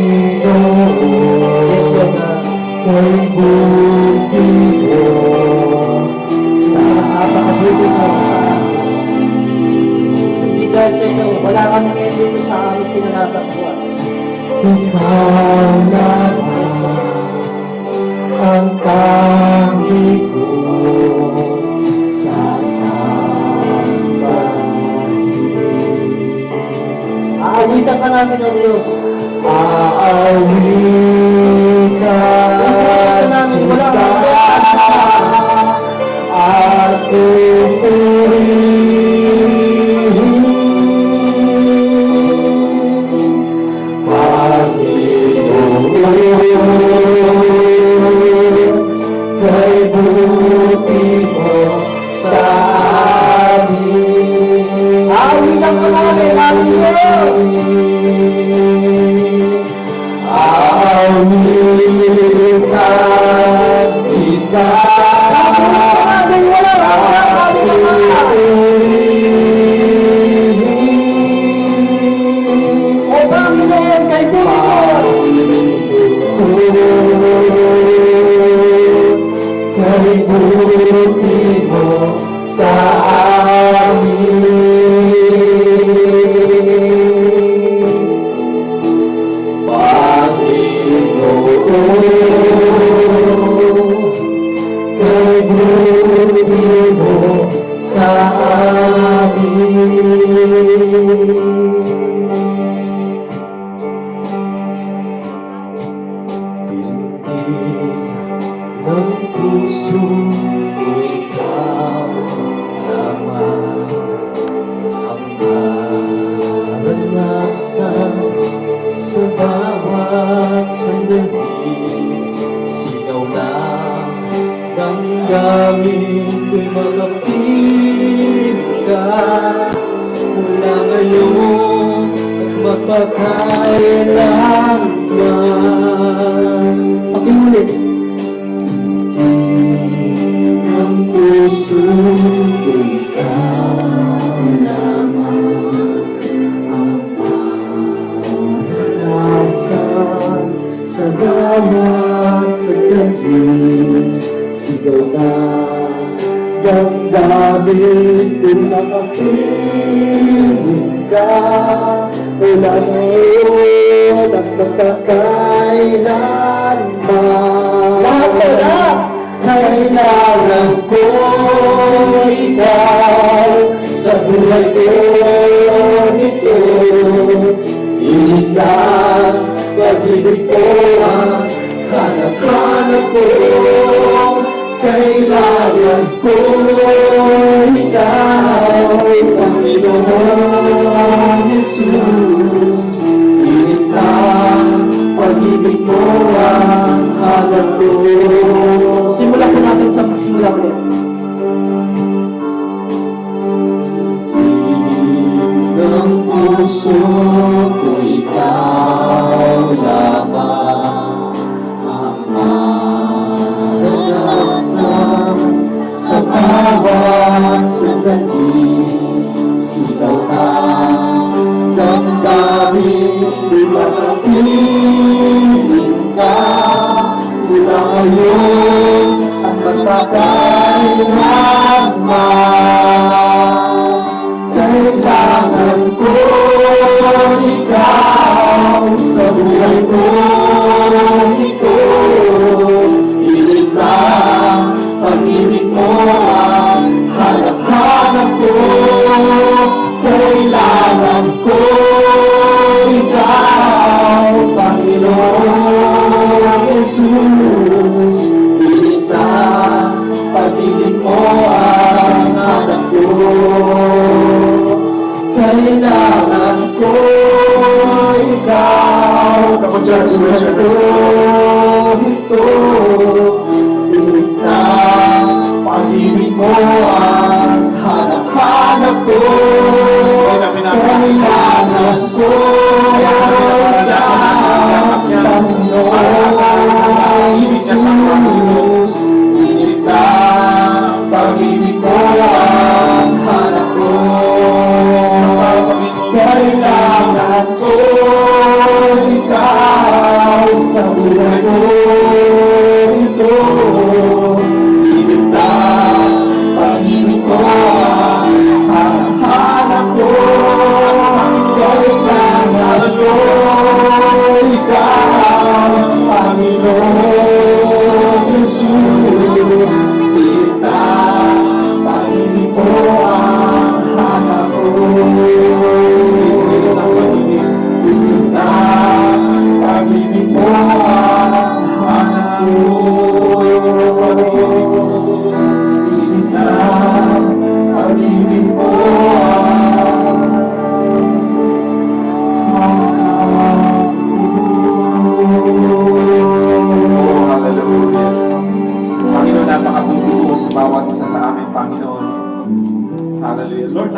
Panginoon, Yes, O God. kay buti mo sa Napakabuti mo sa akin. Hindi dahil sa inyo, wala kami ngayon dito sa aming tinatapuan. ikaw naman Yes, O God. ang tangi ko sasambahin. Aawitan ka namin, O Diyos. Aawitan namin, wala kita kang at pupurihin, Panginoon, kay buti mo sa amin. Aawitan ka namin, aming Diyos. Aawitan kita Namin, wala kami naman. O Panginoon, kay buti mo. kay buti mo sa amin. Panginoon, kay buti mo sa amin. Tindig ng puso ko, ikaw naman ang maranasan sa bawat sandali. Sigaw lang damdamin ko'y makapiling ka mula ngayon at magpakailanman. Pakimulit. Ang puso ko, ikaw naman ang maranasan sa bawat sandali. Sigaw na damdamin kung nakapiling ka mula ngayon at magpakailanman. Lahat. Kailangan ko ikaw sa buhay ko nito. Ilig lang pag-ibig ko ang hanap-hanap ko. Kailangan ko ikaw, Panginoon Jesus. Ilig lang pag-ibig mo ang hanap ko. Simulan po natin sa simula ulit. Ng puso ko, ikaw lamang ang maranasan sa bawat sandali. Sigaw na damdamin, di makapiling ka mula ngayon at magpakailanman. Kailangan ko ikaw sa buhay ko ito. Ilig lang pag-ibig mo ang hanap-hanap ko. Kailangan ko ikaw, Panginoon Jesus. Ilig lang pag-ibig mo ang hanap ko. Kailangan ko ikaw sa buhay ko ito. Ilig lang pag-ibig mo ang hanap-hanap ko. Kailangan ko Jesus. Ilig lang pag-ibig mo ang hanap ko. Kailangan ko ikaw sa buhay ko ito. Ibig na pag-ibig ko ang hanap ko. Kailangan ko ikaw, Panginoon Jesus. Ibig na pag-ibig ko ang hanap ko. Ibig na pag-ibig, ibig na pag-ibig mo ang hanap ko. Ibig na pag-ibig mo Hallelujah. Panginoon, napakabuti mo sa bawat isa sa amin, Panginoon. Hallelujah. Lord,